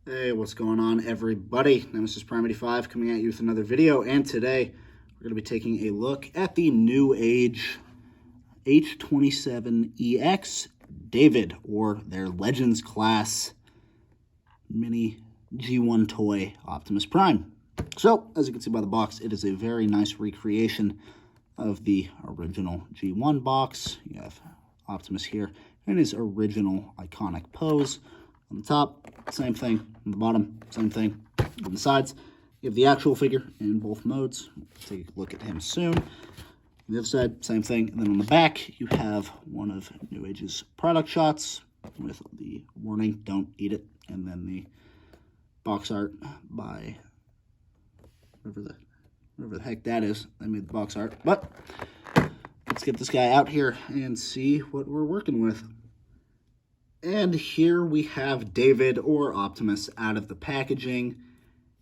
Hey, what's going on, everybody? Nemesis Prime 85 coming at you with another video, and today we're going to be taking a look at the Newage H27EX David, or their Legends class mini G1 toy Optimus Prime. So, as you can see by the box, it is a very nice recreation of the original G1 box. You have Optimus here in his original iconic pose. On the top, same thing. On the bottom, same thing. On the sides, you have the actual figure in both modes. We'll take a look at him soon. On the other side, same thing. And then on the back, you have one of Newage's product shots with the warning, don't eat it. And then the box art by whatever the heck that is. They made the box art. But let's get this guy out here and see what we're working with. And here we have David, or Optimus, out of the packaging.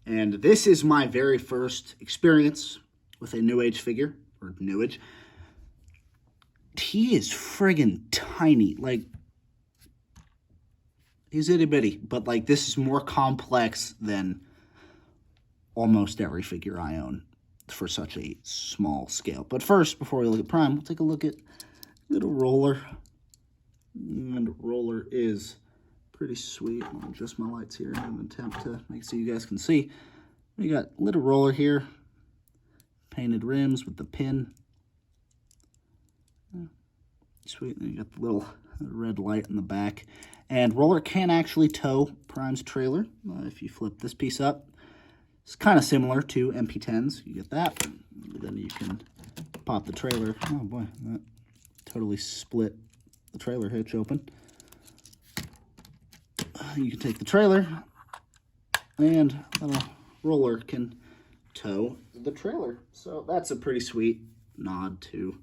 And this is my very first experience with a Newage figure, or Newage. He is friggin' tiny. Like, he's itty bitty, but like this is more complex than almost every figure I own for such a small scale. But first, before we look at Prime, we'll take a look at little Roller. And Roller is pretty sweet. I'll adjust my lights here in an attempt to make so you guys can see. We got little Roller here, painted rims with the pin. Sweet. And you got the little red light in the back. And Roller can actually tow Prime's trailer if you flip this piece up. It's kind of similar to MP10s. You get that. Then you can pop the trailer. Oh boy, that totally split the trailer hitch open. You can take the trailer, and little Roller can tow the trailer. So that's a pretty sweet nod to...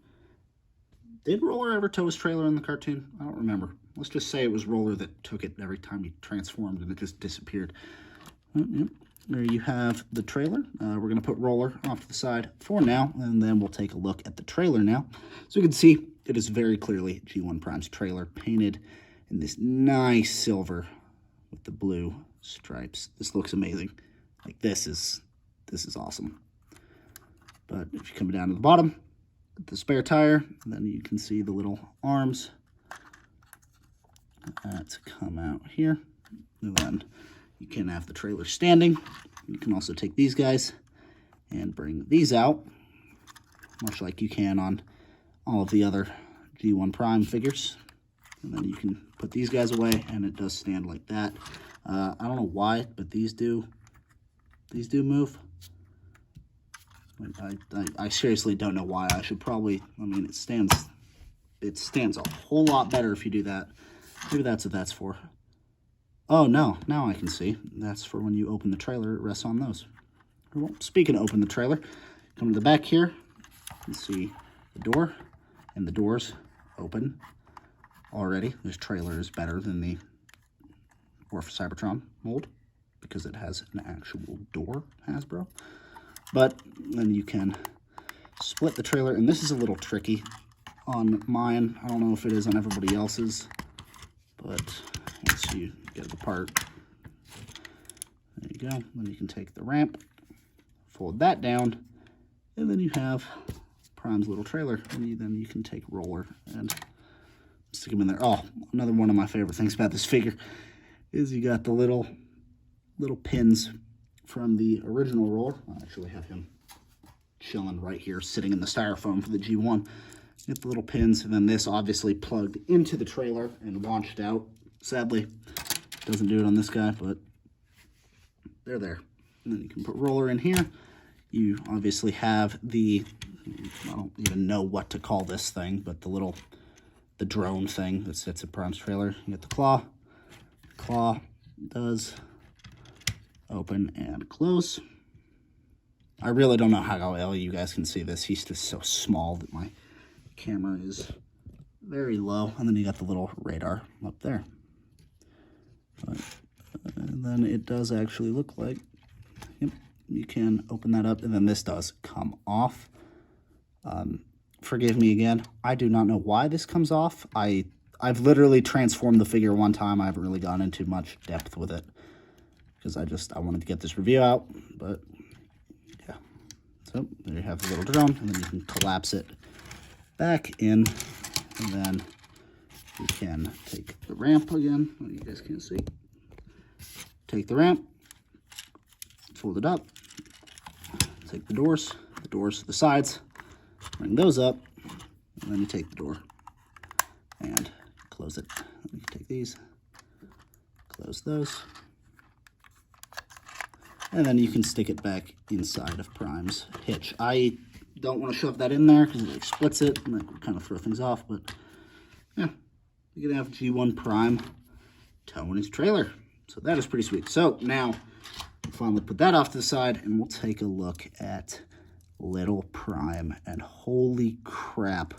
Did Roller ever tow his trailer in the cartoon? I don't remember. Let's just say it was Roller that took it every time he transformed and it just disappeared. Yep. There you have the trailer. We're going to put Roller off to the side for now, and then we'll take a look at the trailer now. So you can see it is very clearly G1 Prime's trailer, painted in this nice silver with the blue stripes. This looks amazing. Like, this is awesome. But if you come down to the bottom, the spare tire, then you can see the little arms that come out here. And then you can have the trailer standing. You can also take these guys and bring these out, much like you can on all of the other G1 Prime figures. And then you can put these guys away, and it does stand like that. I don't know why, but these do move. I seriously don't know why. I should probably, I mean, it stands a whole lot better if you do that. Maybe that's what that's for. Oh, no, now I can see. That's for when you open the trailer, it rests on those. Well, speaking of open the trailer, come to the back here, you can see the door, and the doors open already. This trailer is better than the War for Cybertron mold, because it has an actual door, Hasbro. But then you can split the trailer, and this is a little tricky on mine. I don't know if it is on everybody else's, but once you get it apart, there you go. Then you can take the ramp, fold that down, and then you have Prime's little trailer. And then you can take Roller and stick him in there. Oh, another one of my favorite things about this figure is you got the little pins from the original Roller. I actually have him chilling right here, sitting in the styrofoam for the G1. Get the little pins, and then this obviously plugged into the trailer and launched out. Sadly, doesn't do it on this guy, but they're there. And then you can put Roller in here. You obviously have the, I don't even know what to call this thing, but the drone thing that sits in Prime's trailer. You get the claw. The claw does open and close. I really don't know how well you guys can see this. He's just so small that my camera is very low. And then you got the little radar up there. But, and then it does actually look like, yep, you can open that up, and then this does come off. Forgive me again, I do not know why this comes off. I've literally transformed the figure one time. I haven't really gone into much depth with it. because I wanted to get this review out, but yeah. So there you have the little drone, and then you can collapse it back in, and then you can take the ramp again. Well, you guys can't see. Take the ramp, fold it up, take the doors, the sides, bring those up, and then you take the door and close it. You can take these, close those, and then you can stick it back inside of Prime's hitch. I don't want to shove that in there because it splits it and that would kind of throw things off, but yeah, you can have G1 Prime towing his trailer. So that is pretty sweet. So now we'll finally put that off to the side and we'll take a look at little Prime. And holy crap,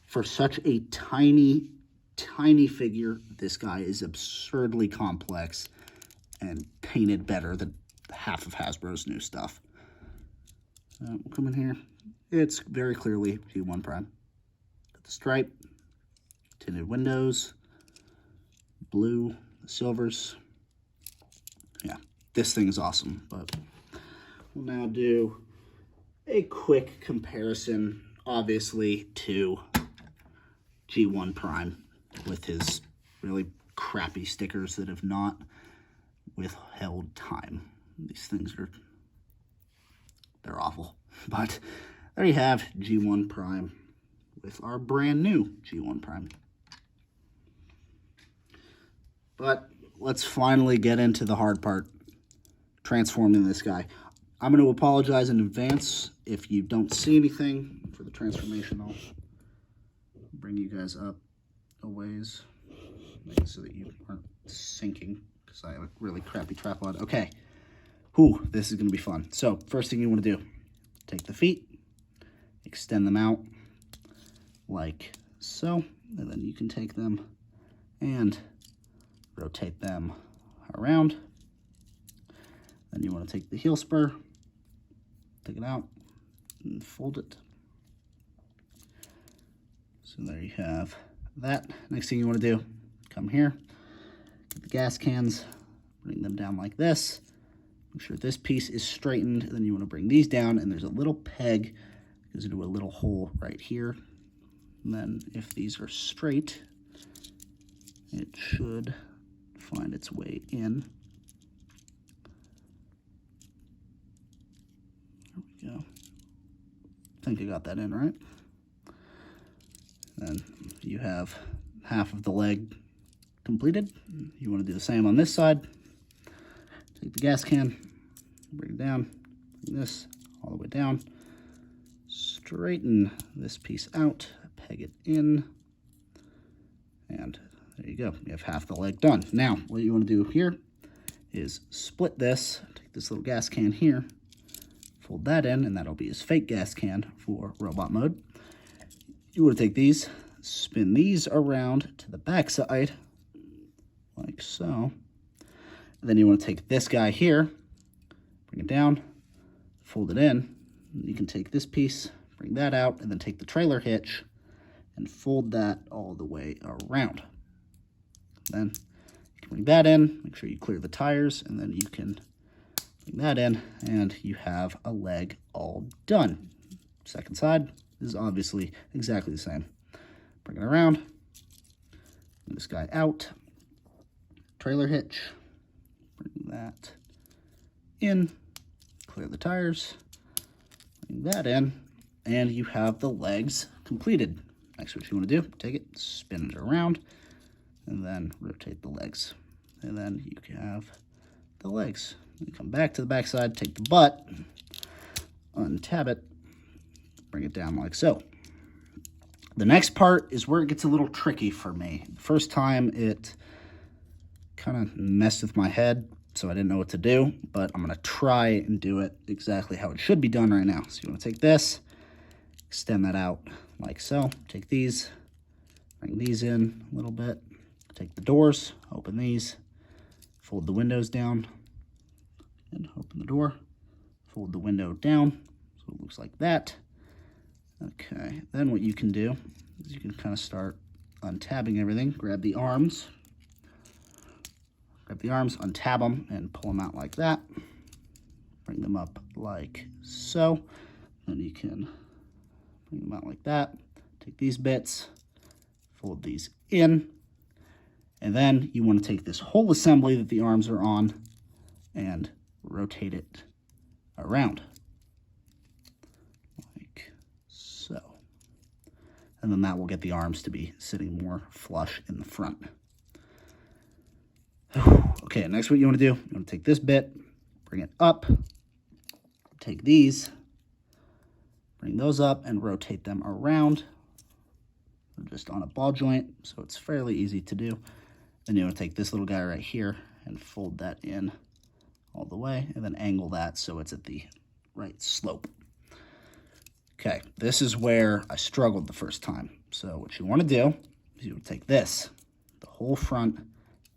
for such a tiny figure, this guy is absurdly complex and painted better than half of Hasbro's new stuff. We'll come in here. It's very clearly G1 Prime. Got the stripe, tinted windows, blue, silvers. Yeah, this thing is awesome, but we'll now do a quick comparison, obviously, to G1 Prime with his really crappy stickers that have not withheld time. These things they're awful. But there you have G1 Prime with our brand new G1 Prime. But let's finally get into the hard part, transforming this guy. I'm going to apologize in advance if you don't see anything for the transformation. I'll bring you guys up a ways so that you aren't sinking, because I have a really crappy tripod. Okay. Whew, this is going to be fun. So first thing you want to do, take the feet, extend them out like so, and then you can take them and rotate them around. Then you want to take the heel spur, take it out, and fold it. So there you have that. Next thing you want to do, come here, get the gas cans, bring them down like this. Make sure this piece is straightened. Then you want to bring these down, and there's a little peg that goes into a little hole right here. And then if these are straight, it should find its way in. There we go. I think I got that in right. Then you have half of the leg completed. You want to do the same on this side. Take the gas can, bring it down, bring this all the way down, straighten this piece out, peg it in, and there you go. You have half the leg done. Now, what you want to do here is split this, take this little gas can here, fold that in, and that'll be his fake gas can for robot mode. You want to take these, spin these around to the back side, like so. And then you want to take this guy here, bring it down, fold it in. You can take this piece, bring that out, and then take the trailer hitch and fold that all the way around. Then you can bring that in, make sure you clear the tires, and then you can bring that in, and you have a leg all done. Second side is obviously exactly the same. Bring it around, bring this guy out, trailer hitch, bring that in, clear the tires, bring that in, and you have the legs completed. Next, what you want to do, take it, spin it around, and then rotate the legs. And then you can have the legs. You come back to the back side, take the butt, untab it, bring it down like so. The next part is where it gets a little tricky for me. The first time it kind of messed with my head, so I didn't know what to do, but I'm going to try and do it exactly how it should be done right now. So you want to take this, extend that out like so. Take these, bring these in a little bit. Take the doors, open these, fold the windows down, and open the door, fold the window down, so it looks like that. Okay, then what you can do is you can kind of start untabbing everything, grab the arms, grab the arms, untab them, and pull them out like that. Bring them up like so. Then you can bring them out like that. Take these bits, fold these in, and then you want to take this whole assembly that the arms are on and rotate it around like so. And then that will get the arms to be sitting more flush in the front. Okay, next what you want to do, you want to take this bit, bring it up, take these, bring those up and rotate them around. They're just on a ball joint, so it's fairly easy to do. Then you want to take this little guy right here and fold that in all the way, and then angle that so it's at the right slope. Okay, this is where I struggled the first time. So what you want to do is you would take this, the whole front,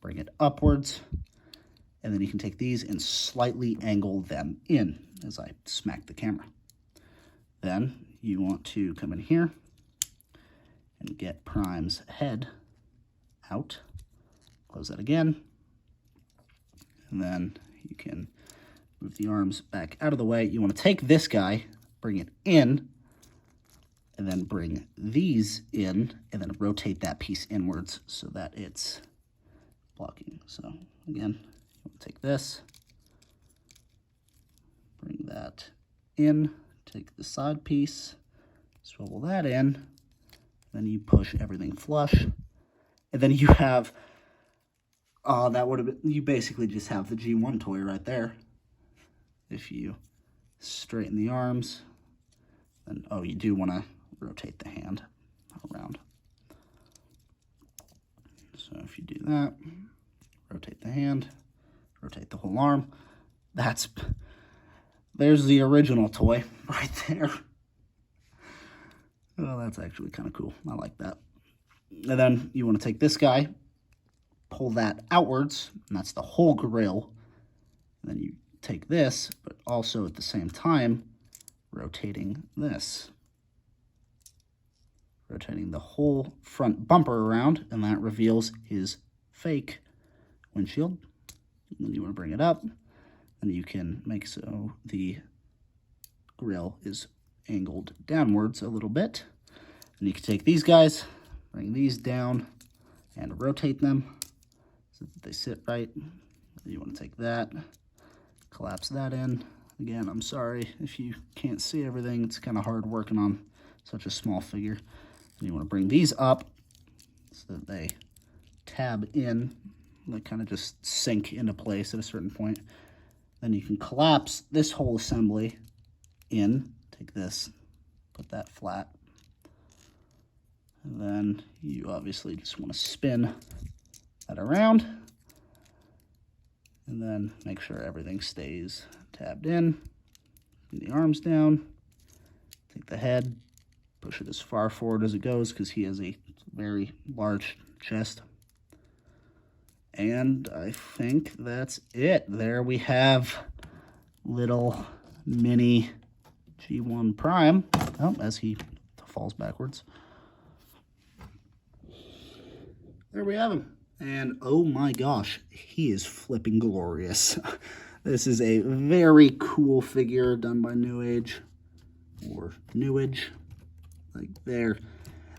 bring it upwards, and then you can take these and slightly angle them in as I smack the camera. Then you want to come in here and get Prime's head out. Close that again. And then you can move the arms back out of the way. You want to take this guy, bring it in, and then bring these in, and then rotate that piece inwards so that it's blocking. So again, you want to take this, bring that in, take the side piece, swivel that in, then you push everything flush, and then you have, that would have been, you basically just have the G1 toy right there. If you straighten the arms, then, oh, you do want to rotate the hand around. So if you do that, rotate the hand, rotate the whole arm, there's the original toy right there. Oh, that's actually kind of cool. I like that. And then you want to take this guy, pull that outwards, and that's the whole grill. And then you take this, but also at the same time, rotating this. Rotating the whole front bumper around, and that reveals his fake windshield. And then you want to bring it up, and you can make so the grill is angled downwards a little bit. And you can take these guys, bring these down, and rotate them so that they sit right. You want to take that, collapse that in. Again, I'm sorry if you can't see everything. It's kind of hard working on such a small figure. And you want to bring these up so that they tab in, they kind of just sink into place at a certain point. Then you can collapse this whole assembly in. Take this, put that flat. And then you obviously just want to spin that around. And then make sure everything stays tabbed in. Bring the arms down. Take the head, push it as far forward as it goes because he has a very large chest. And I think that's it. There we have little mini G1 Prime. Oh, as he falls backwards. There we have him. And oh my gosh, he is flipping glorious. This is a very cool figure done by Newage or Newage. Like they're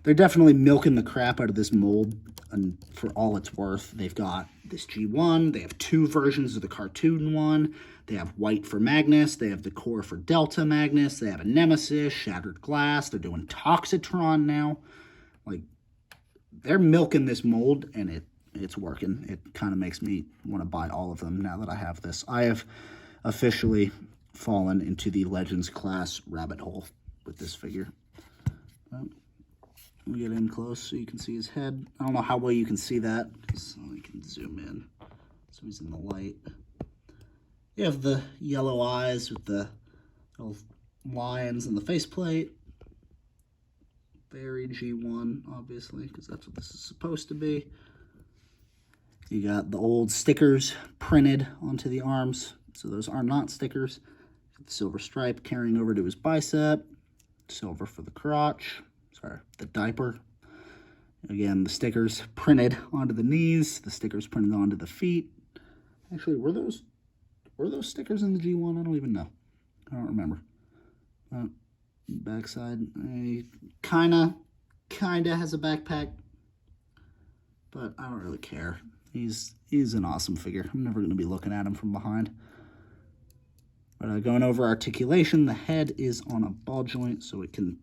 definitely milking the crap out of this mold, and for all it's worth. They've got this G1, they have two versions of the cartoon one, they have white for Magnus, they have the core for Delta Magnus, they have a Nemesis, Shattered Glass, they're doing Toxitron now. Like, they're milking this mold, and it's working. It kind of makes me want to buy all of them now that I have this. I have officially fallen into the Legends class rabbit hole with this figure. Let me get in close so you can see his head. I don't know how well you can see that, because I can zoom in so he's in the light. You have the yellow eyes with the little lions and the faceplate. Very G1, obviously, because that's what this is supposed to be. You got the old stickers printed onto the arms, so those are not stickers. The silver stripe carrying over to his bicep, silver for the crotch, sorry, the diaper. Again, the stickers printed onto the knees, the stickers printed onto the feet. Actually, were those stickers in the G1? I don't even know. I don't remember. Backside, kinda has a backpack, but I don't really care. He's an awesome figure. I'm never going to be looking at him from behind. But going over articulation, the head is on a ball joint, so you can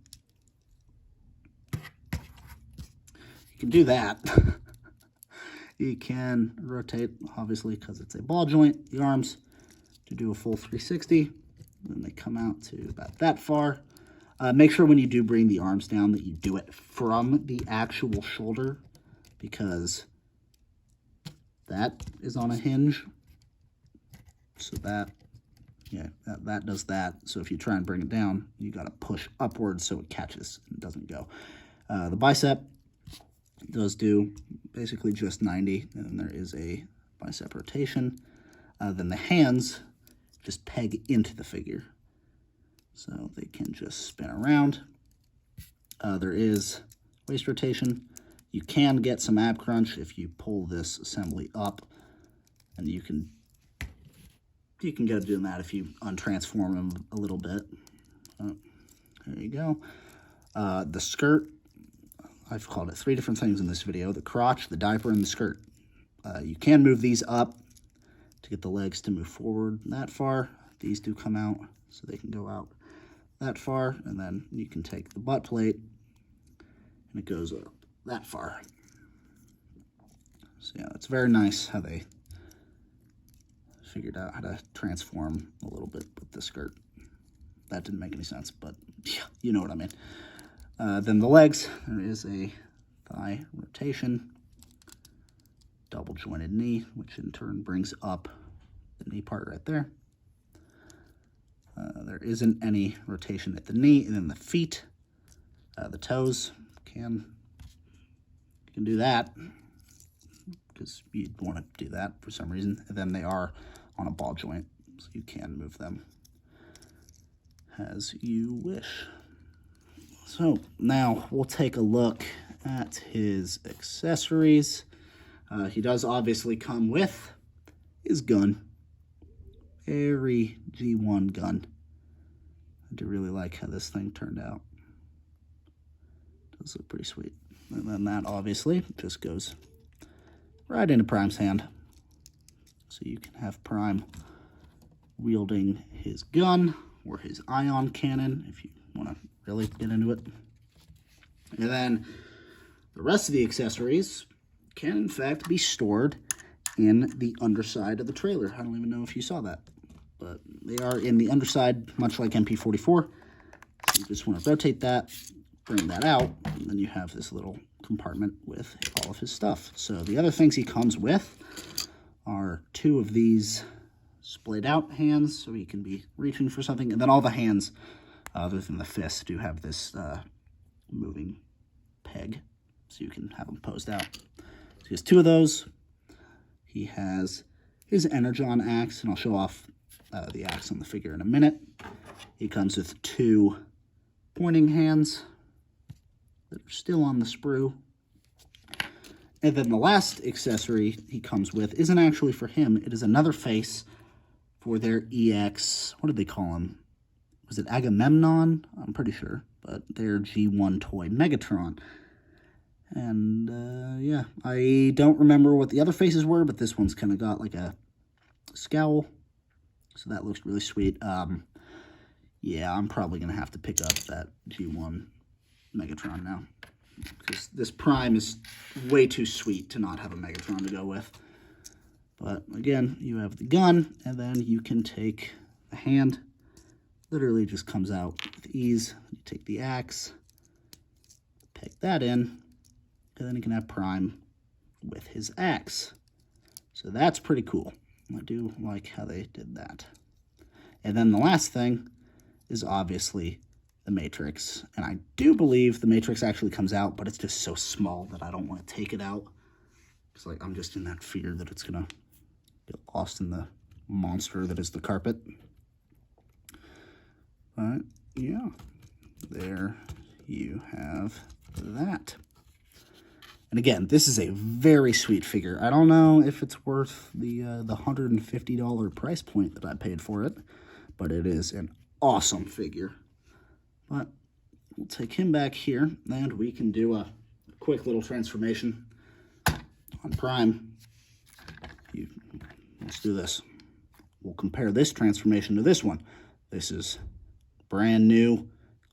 do that. You can rotate, obviously, because it's a ball joint, the arms to do a full 360. Then they come out to about that far. Make sure when you do bring the arms down that you do it from the actual shoulder, because that is on a hinge. So that does that. So if you try and bring it down, you got to push upwards so it catches and doesn't go. The bicep does do basically just 90, and then there is a bicep rotation. Then the hands just peg into the figure, so they can just spin around. There is waist rotation. You can get some ab crunch if you pull this assembly up, and you can get doing that if you untransform them a little bit. There you go. The skirt, I've called it 3 different things in this video: the crotch, the diaper, and the skirt. You can move these up to get the legs to move forward that far. These do come out, so they can go out that far, and then you can take the butt plate, and it goes up that far. So yeah, it's very nice how they figured out how to transform a little bit with the skirt. That didn't make any sense, but yeah, you know what I mean. Then the legs, there is a thigh rotation, double jointed knee, which in turn brings up the knee part right there. There isn't any rotation at the knee, and then the feet, the toes, you can do that because you'd want to do that for some reason. And then they are on a ball joint, so you can move them as you wish. So now we'll take a look at his accessories. He does obviously come with his gun. Very G1 gun. I do really like how this thing turned out. Does look pretty sweet. And then that obviously just goes right into Prime's hand. So you can have Prime wielding his gun or his ion cannon if you want to really get into it. And then the rest of the accessories can in fact be stored in the underside of the trailer. I don't even know if you saw that, but they are in the underside, much like MP44. So you just want to rotate that, bring that out, and then you have this little compartment with all of his stuff. So the other things he comes with are 2 of these splayed out hands, so he can be reaching for something, and then all the hands, other than the fist, do have this moving peg, so you can have them posed out. So he has 2 of those. He has his Energon axe, and I'll show off the axe on the figure in a minute. He comes with 2 pointing hands that are still on the sprue. And then the last accessory he comes with isn't actually for him. It is another face for their EX. What did they call him? Was it Agamemnon? I'm pretty sure. But their G1 toy, Megatron. And, yeah, I don't remember what the other faces were, but this one's kind of got like a scowl. So that looks really sweet. Yeah, I'm probably going to have to pick up that G1 Megatron now, because this Prime is way too sweet to not have a Megatron to go with. But again, you have the gun, and then you can take the hand. Literally just comes out with ease. You take the axe, peg that in, and then you can have Prime with his axe. So that's pretty cool. I do like how they did that. And then the last thing is obviously the Matrix. And I do believe the Matrix actually comes out, but it's just so small that I don't want to take it out. It's like I'm just in that fear that it's going to get lost in the monster that is the carpet. But yeah, there you have that. And again, this is a very sweet figure. I don't know if it's worth the $150 price point that I paid for it, but it is an awesome figure. But we'll take him back here, and we can do a quick little transformation on Prime. Let's do this. We'll compare this transformation to this one. This is brand new.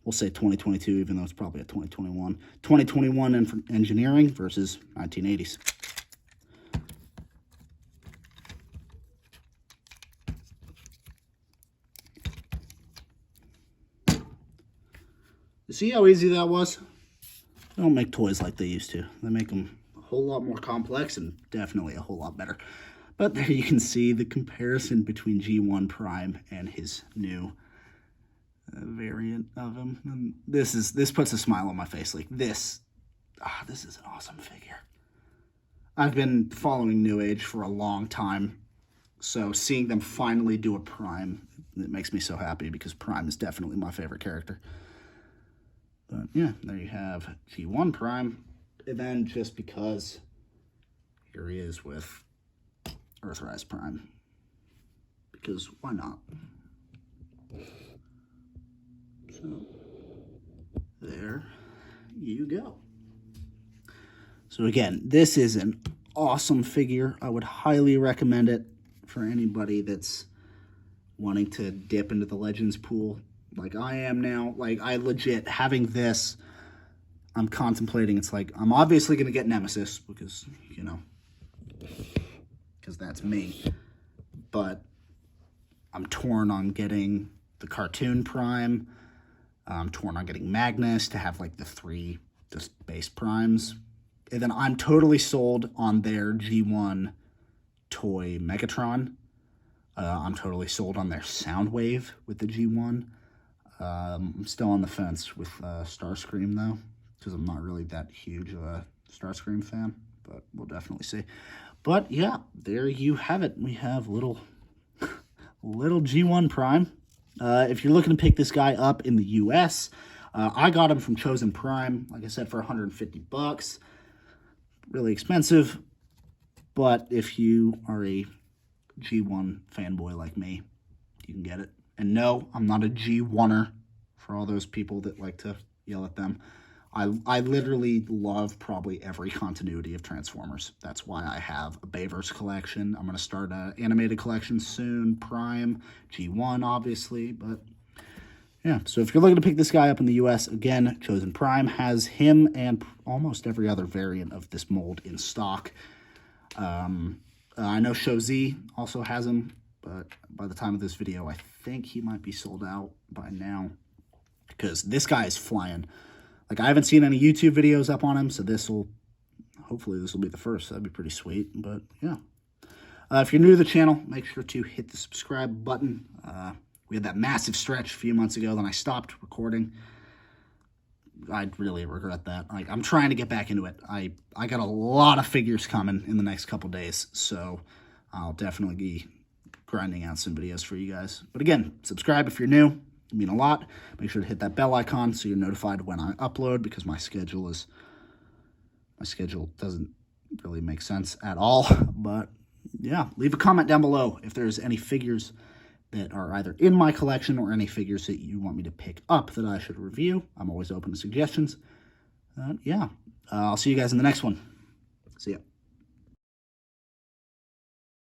We'll say 2022, even though it's probably a 2021. 2021 engineering versus 1980s. You see how easy that was? They don't make toys like they used to. They make them a whole lot more complex and definitely a whole lot better. But there you can see the comparison between G1 Prime and his new variant of him. And this puts a smile on my face. Like this is an awesome figure. I've been following Newage for a long time, so seeing them finally do a Prime, it makes me so happy because Prime is definitely my favorite character. But yeah, there you have G1 Prime. And then just because here he is with Earthrise Prime, because why not? So there you go. So again, this is an awesome figure. I would highly recommend it for anybody that's wanting to dip into the Legends pool like I am now. Like, I legit, having this, I'm contemplating, it's like, I'm obviously going to get Nemesis because, you know, because that's me. But I'm torn on getting the cartoon Prime. I'm torn on getting Magnus to have, like, the 3 just base Primes. And then I'm totally sold on their G1 toy Megatron. I'm totally sold on their Soundwave with the G1. I'm still on the fence with Starscream, though, because I'm not really that huge of a Starscream fan, but we'll definitely see. But, yeah, there you have it. We have little G1 Prime. If you're looking to pick this guy up in the U.S., I got him from Chosen Prime, like I said, for $150. Really expensive, but if you are a G1 fanboy like me, you can get it. And no, I'm not a G1er for all those people that like to yell at them. I literally love probably every continuity of Transformers. That's why I have a Bayverse collection. I'm going to start an animated collection soon. Prime, G1, obviously. But yeah, so if you're looking to pick this guy up in the U.S., again, Chosen Prime has him and almost every other variant of this mold in stock. I know Show Z also has him, but by the time of this video, I think he might be sold out by now because this guy is flying. Like, I haven't seen any YouTube videos up on him, so hopefully this will be the first. That'd be pretty sweet, but yeah. If you're new to the channel, make sure to hit the subscribe button. We had that massive stretch a few months ago, then I stopped recording. I really regret that. Like, I'm trying to get back into it. I got a lot of figures coming in the next couple days, so I'll definitely be grinding out some videos for you guys. But again, subscribe if you're new. It means a lot. Make sure to hit that bell icon so you're notified when I upload, because my schedule doesn't really make sense at all. But yeah, leave a comment down below if there's any figures that are either in my collection or any figures that you want me to pick up that I should review. I'm always open to suggestions. Yeah, I'll see you guys in the next one. See ya.